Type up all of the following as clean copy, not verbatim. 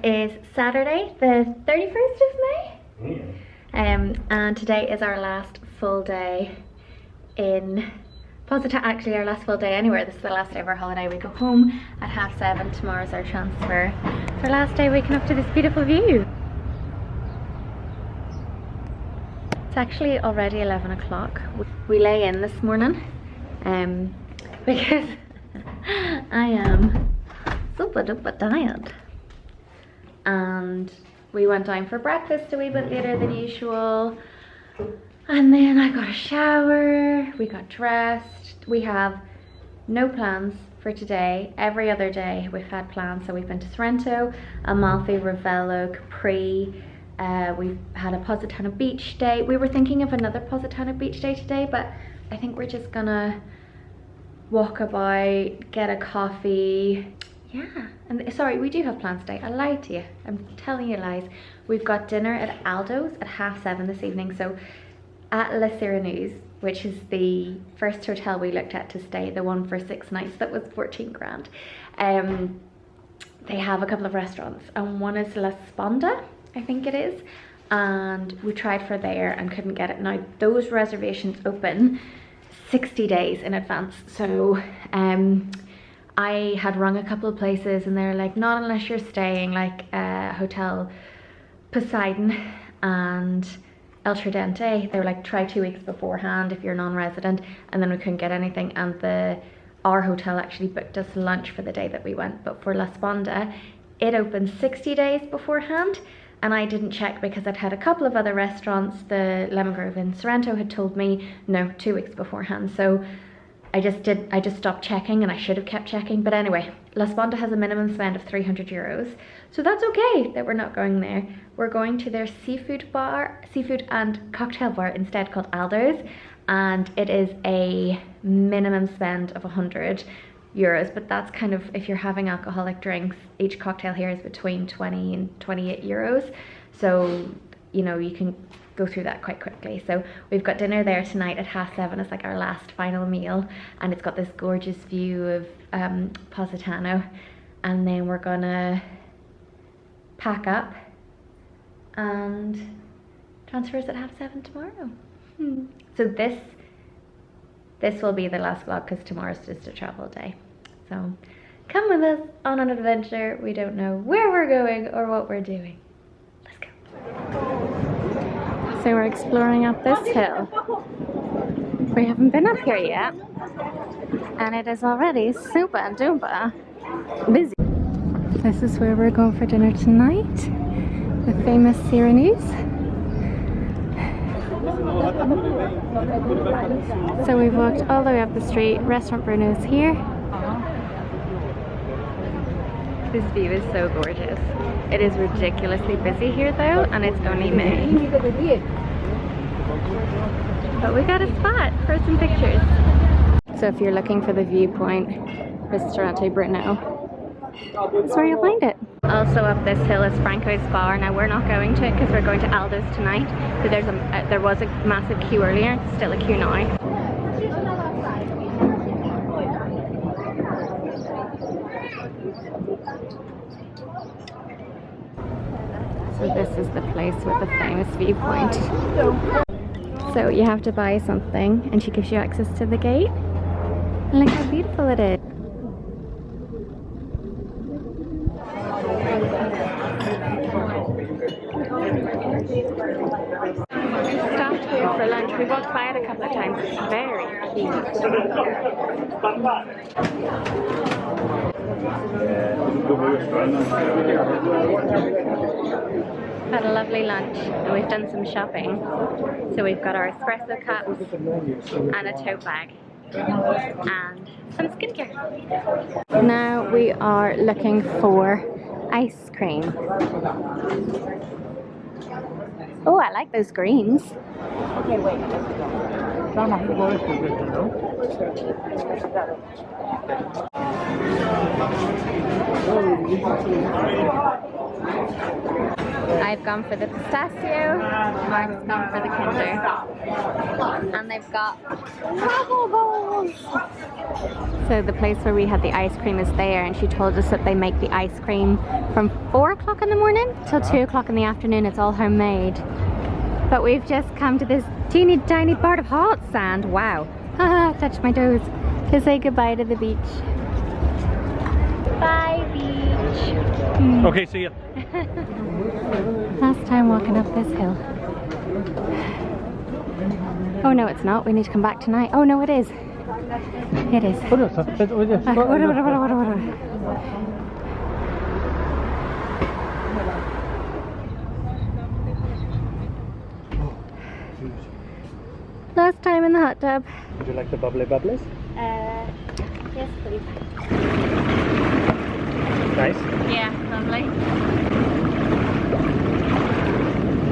It is Saturday, the 31st of May. And today is our last full day in POSITANO. Actually, our last full day anywhere. This is the last day of our holiday. We go home at 7:30. Tomorrow's our transfer. It's our last day waking up to this beautiful view. It's actually already 11 o'clock. We lay in this morning because I am super duper tired. And we went down for breakfast a wee bit later than usual. And then I got a shower, we got dressed. We have no plans for today. Every other day we've had plans. So we've been to Sorrento, Amalfi, Ravello, Capri. We've had a POSITANO beach day. We were thinking of another POSITANO beach day today, but I think we're just gonna walk about, get a coffee. Yeah, and sorry, we do have plans today. I lied to you. I'm telling you lies. We've got dinner at Aldo's at 7:30 this evening. So at La Sirenuse, which is the first hotel we looked at to stay, the one for 6 nights that was 14 grand. They have a couple of restaurants, and one is La Sponda, I think it is. And we tried for there and couldn't get it. Now those reservations open 60 days in advance. So I had rung a couple of places and they're like, not unless you're staying, like Hotel Poseidon and El Tridente. They were like, try 2 weeks beforehand if you're non-resident. And then we couldn't get anything, and our hotel actually booked us lunch for the day that we went. But for La Sponda, it opened 60 days beforehand, and I didn't check because I'd had a couple of other restaurants. The Lemon Grove in Sorrento had told me no, 2 weeks beforehand. So I just stopped checking, and I should have kept checking. But anyway, La Sponda has a minimum spend of 300 euros. So that's okay that we're not going there. We're going to their seafood and cocktail bar instead, called Aldo's. And it is a minimum spend of 100 euros. But that's kind of, if you're having alcoholic drinks, each cocktail here is between 20 and 28 euros. So, you know, you can go through that quite quickly. So we've got dinner there tonight at 7:30. It's like our last final meal, and it's got this gorgeous view of POSITANO. And then we're gonna pack up and transfers at 7:30 tomorrow. So this will be the last vlog because tomorrow's just a travel day. So come with us on an adventure. We don't know where we're going or what we're doing. Let's go. So we're exploring up this hill. We haven't been up here yet, and it is already super duper busy. This is where we're going for dinner tonight, the famous Sirenuse. So we've walked all the way up the street. Restaurant Bruno's here. This view is so gorgeous. It is ridiculously busy here though, and it's only May. But we got a spot for some pictures. So if you're looking for the viewpoint, Restaurant Bruno, that's where you'll find it. Also up this hill is Franco's bar. Now we're not going to it because we're going to Aldo's tonight. So there was a massive queue earlier, still a queue now. So this is the place with the famous viewpoint. So you have to buy something and she gives you access to the gate. And look how beautiful it is. We stopped here for lunch. We walked by it a couple of times. It's very cute. Had a lovely lunch and we've done some shopping. So we've got our espresso cups and a tote bag and some skincare. Now we are looking for ice cream. Oh, I like those greens. Okay, wait. I've gone for the pistachio, Mark's gone for the Kinder. And they've got waffle balls. So So the place where we had the ice cream is there, and she told us that they make the ice cream from 4 o'clock in the morning till 2 o'clock in the afternoon. It's all homemade. But we've just come to this teeny tiny part of hot sand. Wow. Haha, touched my toes. To say goodbye to the beach. Bye, beach. Okay, see ya. Last time walking up this hill. Oh no, it's not. We need to come back tonight. Oh no, it is. It is. Last time in the hot tub. Would you like the bubbly bubblies? Yes, please. Nice. Yeah, lovely.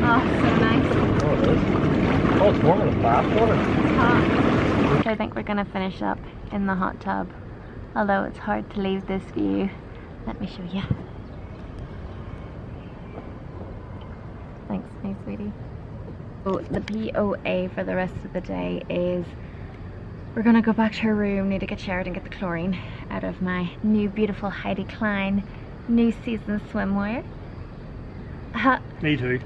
Oh, so nice. Oh, it is. Oh, it's warmer than bath water. It's hot. So I think we're going to finish up in the hot tub. Although it's hard to leave this view. Let me show you. Thanks, my sweetie. So the POA for the rest of the day is we're gonna go back to her room, need to get showered and get the chlorine out of my new beautiful Heidi Klein new season swimwear. Me too.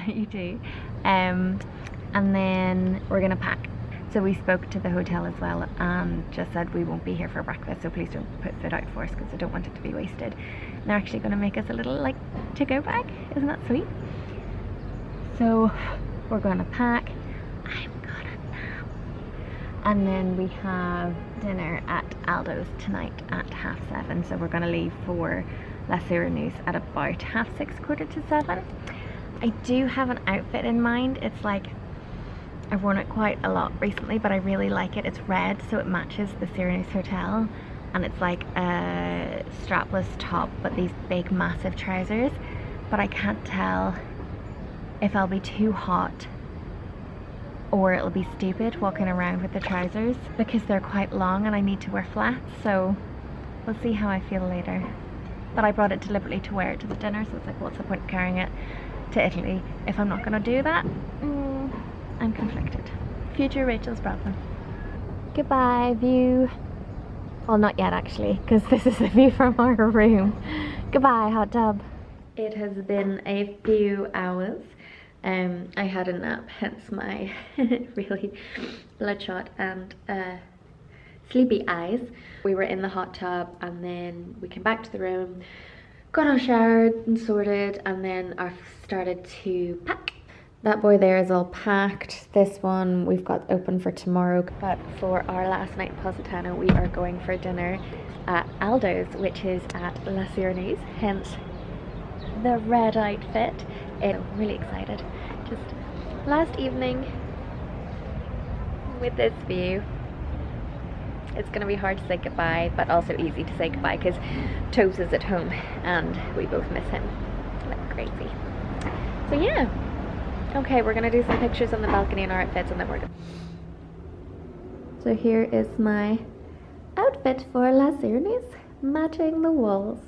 You too. And then we're gonna pack. So we spoke to the hotel as well and just said we won't be here for breakfast, so please don't put food out for us because I don't want it to be wasted. And they're actually gonna make us a little like to-go bag. Isn't that sweet? So we're gonna pack. I'm gonna nap. And then we have dinner at Aldo's tonight at 7:30. So we're gonna leave for La Surenus at about 6:30, 7:15. I do have an outfit in mind. It's like, I've worn it quite a lot recently, but I really like it. It's red, so it matches the Surenus Hotel. And it's like a strapless top, but these big massive trousers. But I can't tell if I'll be too hot or it'll be stupid walking around with the trousers because they're quite long and I need to wear flats, so we'll see how I feel later. But I brought it deliberately to wear it to the dinner, so it's like, what's the point of carrying it to Italy if I'm not gonna do that? I'm conflicted. Future Rachel's problem. Goodbye, view. Well, not yet actually, because this is the view from our room. Goodbye, hot tub. It has been a few hours. I had a nap, hence my really bloodshot and sleepy eyes. We were in the hot tub and then we came back to the room, got all showered and sorted, and then I started to pack. That boy there is all packed. This one we've got open for tomorrow, but for our last night Positano we are going for dinner at Aldo's, which is at La Surenus, hence the red outfit. I'm really excited. Just last evening with this view. It's gonna be hard to say goodbye, but also easy to say goodbye because Toes is at home and we both miss him like crazy. So yeah. Okay, we're gonna do some pictures on the balcony in our outfits and then we're done. So here is my outfit for La Surenus, matching the walls.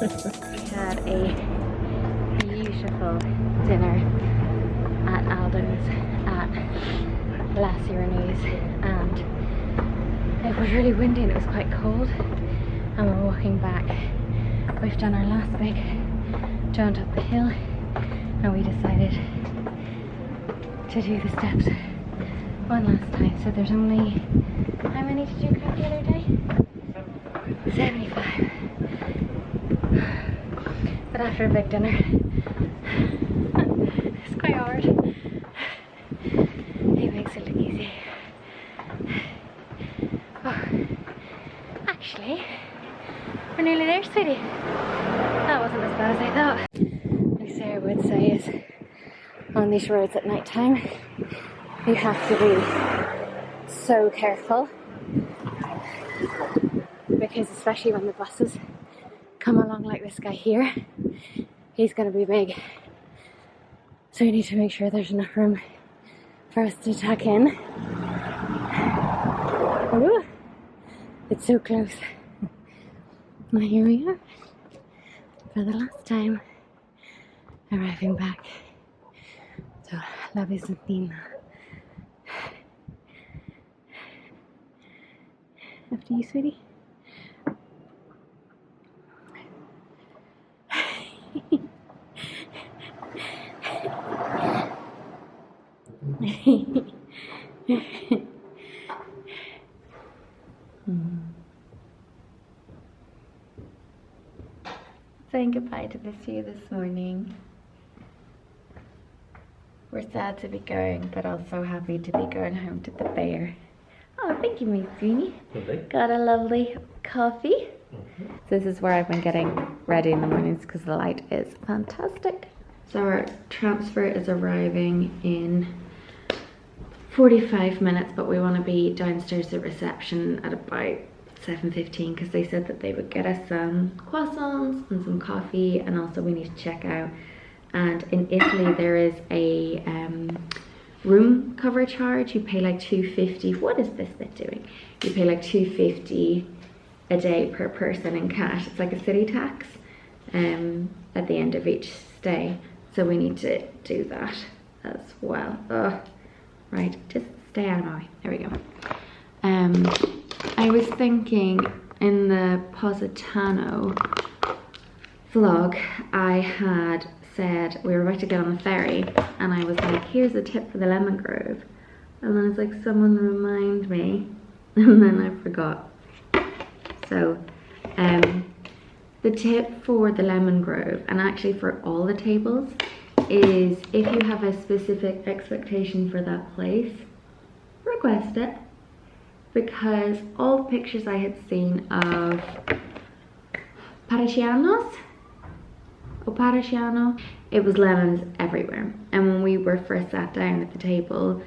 We had a beautiful dinner at Aldo's at La Surenus, and it was really windy and it was quite cold, and we're walking back. We've done our last big jaunt up the hill and we decided to do the steps one last time. So there's only, how many did you count the other day? 75. But after a big dinner, it's quite hard. He makes it look easy. Oh, actually, We're nearly there, sweetie. That wasn't as bad as I thought. Like Sarah would say, is on these roads at night time, you have to be so careful, because especially when the buses come along like this guy here, he's going to be big. So you need to make sure there's enough room for us to tuck in. Ooh, it's so close. Now here we are, for the last time, arriving back. So, love is the theme. After you, sweetie. Saying goodbye to this view this morning. We're sad to be going, but also happy to be going home to the bear. Oh, thank you, Miss Sweeney. Got a lovely coffee. This is where I've been getting ready in the mornings because the light is fantastic. So our transfer is arriving in 45 minutes, but we want to be downstairs at reception at about 7:15 because they said that they would get us some croissants and some coffee, and also we need to check out. And in Italy there is a room cover charge. You pay like $2.50. What is this bit doing? You pay like $2.50 a day per person in cash. It's like a city tax at the end of each stay. So we need to do that as well. Oh, right, just stay out of my way. There we go. I was thinking in the Positano vlog, I had said we were about to get on the ferry, and I was like, here's a tip for the lemon grove, and then it's like, someone remind me, and then I forgot. So the tip for the lemon grove, and actually for all the tables, is if you have a specific expectation for that place, request it, because all the pictures I had seen of Parisianos, it was lemons everywhere. And when we were first sat down at the table,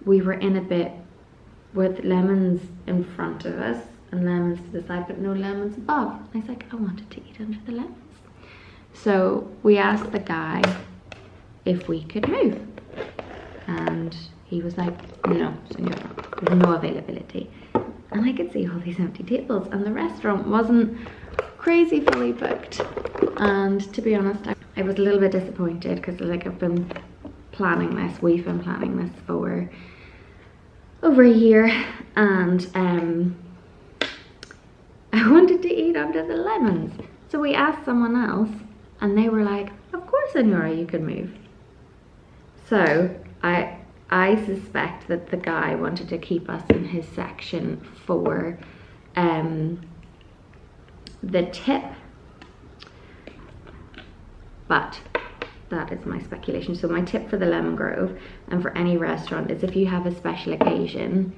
we were in a bit with lemons in front of us and lemons to the side, but no lemons above. And I was like, I wanted to eat under the lemons. So we asked the guy if we could move, and he was like, no, senor, there's no availability. And I could see all these empty tables, and the restaurant wasn't crazy fully booked. And to be honest, I was a little bit disappointed, because like we've been planning this for over a year, and I wanted to eat under the lemons. So we asked someone else, and they were like, of course, senora, you can move. So I suspect that the guy wanted to keep us in his section for the tip, but that is my speculation. So my tip for the Lemon Grove and for any restaurant is, if you have a special occasion,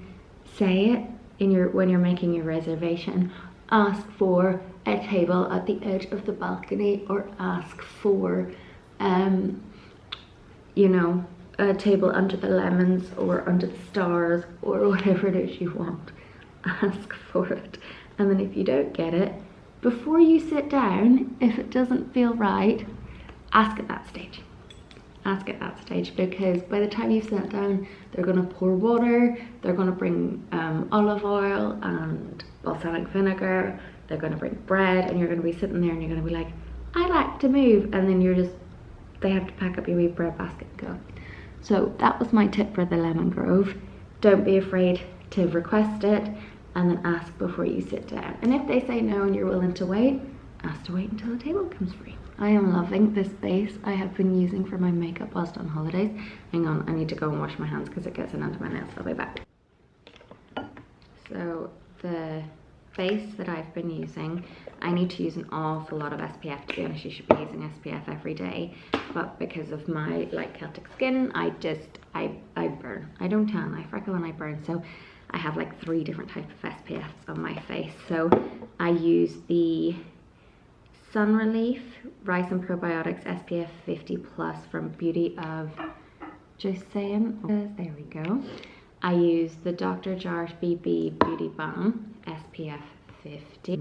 say it in when you're making your reservation. Ask for a table at the edge of the balcony, or ask for you know, a table under the lemons or under the stars, or whatever it is you want. Ask for it. And then if you don't get it, before you sit down, if it doesn't feel right, ask at that stage. Ask at that stage, because by the time you've sat down, they're going to pour water, they're going to bring olive oil and balsamic vinegar, they're going to bring bread, and you're going to be sitting there and you're going to be like, I like to move, and then they have to pack up your wee bread basket and go. So that was my tip for the Lemon Grove. Don't be afraid to request it, and then ask before you sit down. And if they say no and you're willing to wait, ask to wait until the table comes free. I am loving this base I have been using for my makeup whilst on holidays. Hang on, I need to go and wash my hands because it gets in under my nails. I'll be back. So the base that I've been using, I need to use an awful lot of SPF. To be honest, you should be using SPF every day, but because of my light Celtic skin, I burn. I don't tan, I freckle and I burn. So I have like 3 different types of SPFs on my face. So I use the Sun Relief Rice and Probiotics SPF 50 Plus from Beauty of Joseon. There we go. I use the Dr. Jart BB Beauty Balm SPF 50.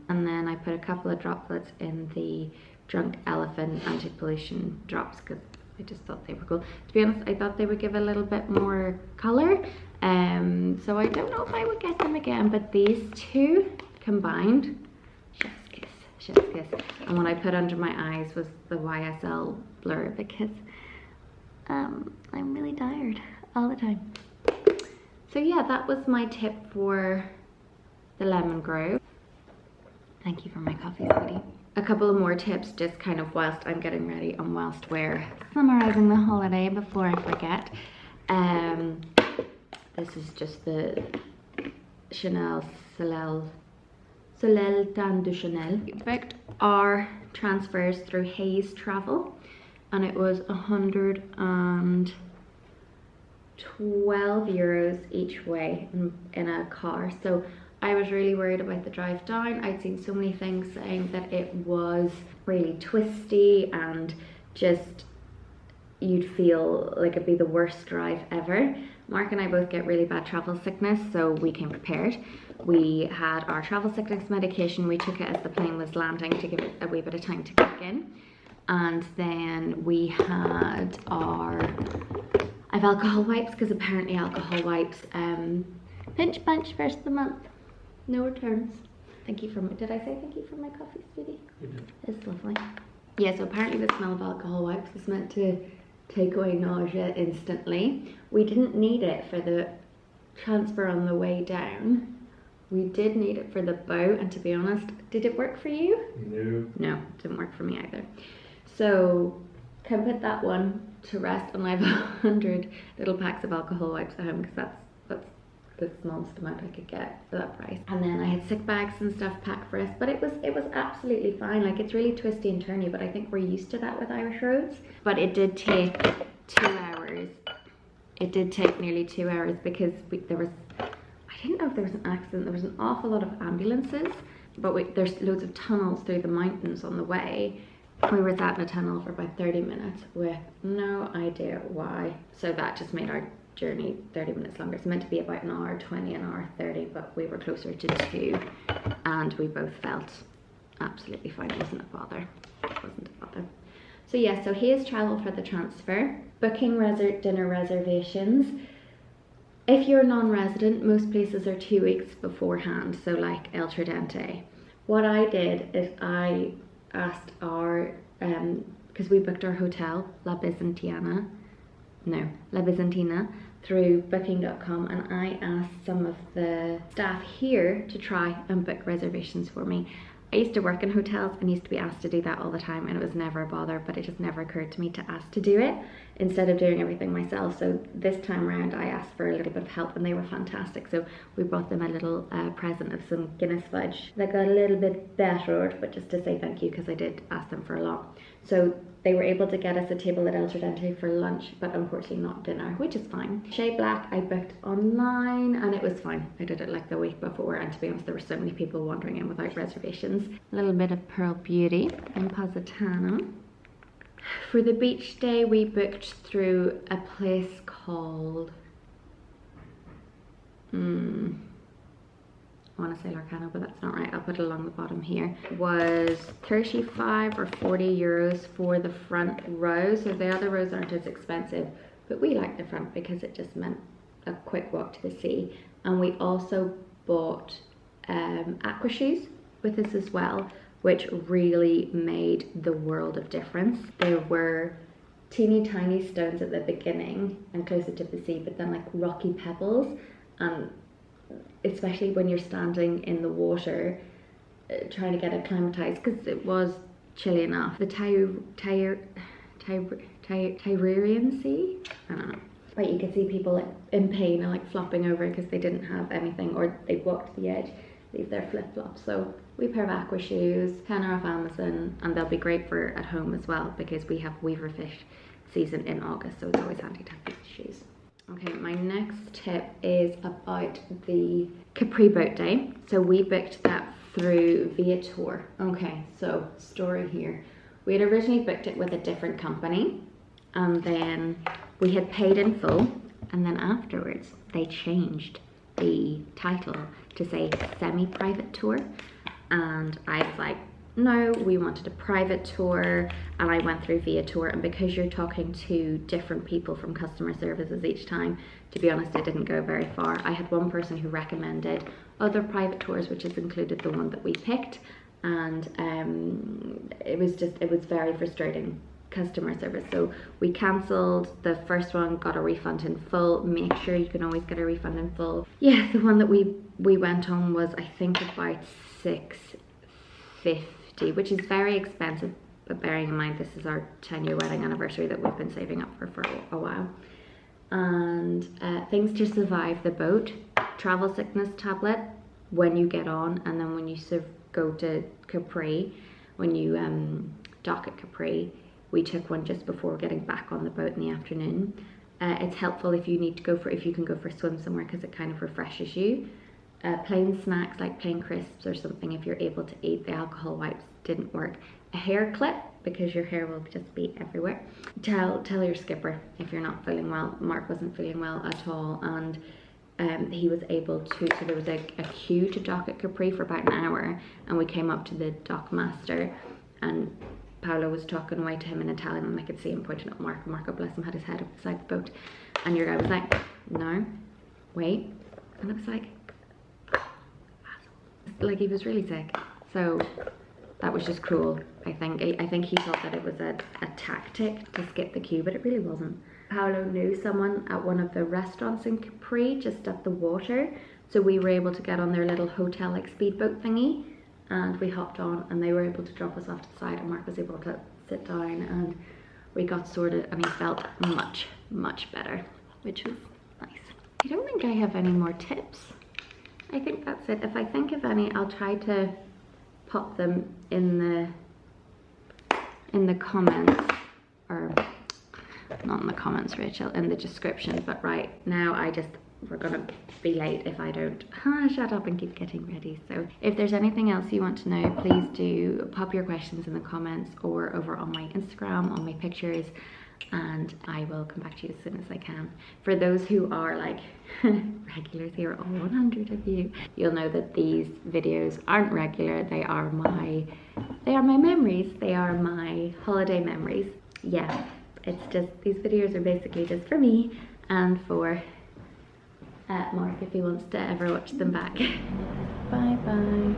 And then I put a couple of droplets in the Drunk Elephant Anti-Pollution drops because I just thought they were cool. To be honest, I thought they would give a little bit more colour. So I don't know if I would get them again, but these two combined, chef's kiss. And what I put under my eyes was the YSL blur because I'm really tired all the time. So yeah, that was my tip for the Lemon Grove. Thank you for my coffee, sweetie. A couple of more tips just kind of whilst I'm getting ready and whilst we're summarizing the holiday before I forget. This is just the Chanel Soleil Tan du Chanel. We booked our transfers through Hayes Travel and it was €112 each way in a car. So I was really worried about the drive down. I'd seen so many things saying that it was really twisty and just you'd feel like it'd be the worst drive ever. Mark and I both get really bad travel sickness, so we came prepared. We had our travel sickness medication. We took it as the plane was landing to give it a wee bit of time to kick in. And then we had I have alcohol wipes because apparently alcohol wipes pinch punch first of the month. No returns. Thank you for my, did I say thank you for my coffee, sweetie? You did. It's lovely. Yeah, so apparently the smell of alcohol wipes is meant to take away nausea instantly. We didn't need it for the transfer on the way down. We did need it for the boat, and to be honest, did it work for you? No. No, it didn't work for me either. So can put that one to rest, and I have 100 little packs of alcohol wipes at home because that's the smallest amount I could get for that price. And then I had sick bags and stuff packed for us, but it was absolutely fine. Like, it's really twisty and turny, but I think we're used to that with Irish roads. But it did take 2 hours. It did take nearly 2 hours because I didn't know if there was an accident. There was an awful lot of ambulances, but there's loads of tunnels through the mountains on the way. We were sat in a tunnel for about 30 minutes with no idea why. So that just made our journey 30 minutes longer. It's meant to be about an hour 20, an hour 30, but we were closer to 2 and we both felt absolutely fine. It wasn't a bother. So yeah, so here's travel for the transfer. Booking dinner reservations. If you're non-resident, most places are 2 weeks beforehand, so like El Tridente. What I did is I asked our, because we booked our hotel, La Bizantina, through booking.com, and I asked some of the staff here to try and book reservations for me. I used to work in hotels and used to be asked to do that all the time, and it was never a bother, but it just never occurred to me to ask to do it instead of doing everything myself. So this time around I asked for a little bit of help and they were fantastic. So we brought them a little present of some Guinness fudge that got a little bit battered, but just to say thank you because I did ask them for a lot. So they were able to get us a table at El Tridente for lunch, but unfortunately not dinner, which is fine. Shea Black I booked online and it was fine. I did it like the week before, and to be honest there were so many people wandering in without reservations. A little bit of Pearl Beauty in Positano. For the beach day we booked through a place called I want to say Larcano, but that's not right. I'll put it along the bottom here. It was 35 or 40 euros for the front row, so the other rows aren't as expensive, but we like the front because it just meant a quick walk to the sea. And we also bought aqua shoes with us as well, which really made the world of difference. There were teeny tiny stones at the beginning and closer to the sea, but then like rocky pebbles, and especially when you're standing in the water trying to get acclimatized because it was chilly enough. The Tyrian Sea? I don't know. But you could see people like in pain and like flopping over because they didn't have anything, or they'd walk to the edge, leave their flip-flops. So we pair of aqua shoes, 10 off Amazon, and they'll be great for at home as well because we have weaver fish season in August, so it's always handy to have beach shoes. Okay, my next tip is about the Capri boat day. So we booked that through Viator. Okay, so story here. We had originally booked it with a different company, and then we had paid in full, and then afterwards they changed the title to say semi-private tour, and I was like, no, we wanted a private tour. And I went through Viator, and because you're talking to different people from customer services each time, to be honest, it didn't go very far. I had one person who recommended other private tours, which has included the one that we picked, and it was very frustrating customer service. So we cancelled the first one, got a refund in full. Make sure you can always get a refund in full. Yeah, the one that we went on was, I think, about $650, which is very expensive, but bearing in mind this is our 10-year wedding anniversary that we've been saving up for a while. And things to survive the boat: travel sickness tablet when you get on, and then when you go to Capri, when you dock at Capri, we took one just before getting back on the boat in the afternoon. It's helpful if you can go for a swim somewhere, because it kind of refreshes you. Plain snacks like plain crisps or something if you're able to eat. The alcohol wipes didn't work. A hair clip, because your hair will just be everywhere. Tell your skipper if you're not feeling well. Mark wasn't feeling well at all, and he was able to, so there was a queue to dock at Capri for about an hour, and we came up to the dock master, and Paolo was talking away to him in Italian, and I could see him pointing at Mark. Mark, God bless him, had his head up beside the boat, and your guy was like, no, wait, and I was like he was really sick. So that was just cruel. I think he thought that it was a tactic to skip the queue, but it really wasn't. Paolo knew someone at one of the restaurants in Capri, just at the water, so we were able to get on their little hotel like speedboat thingy, and we hopped on, and they were able to drop us off to the side, and Mark was able to sit down, and we got sorted, and he felt much better, which was nice. I don't think I have any more tips. I think that's it. If I think of any, I'll try to pop them in the comments, or not in the comments, Rachel, in the description. But right now we're gonna be late if I don't shut up and keep getting ready. So if there's anything else you want to know, please do pop your questions in the comments or over on my Instagram, on my pictures, and I will come back to you as soon as I can. For those who are like regulars here, all 100 of you, you'll know that these videos aren't regular. They are my memories. They are my holiday memories. Yeah, it's just, these videos are basically just for me and for Mark if he wants to ever watch them back. Bye bye.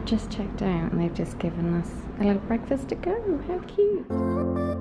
Just checked out, and they've just given us a little breakfast to go. How cute.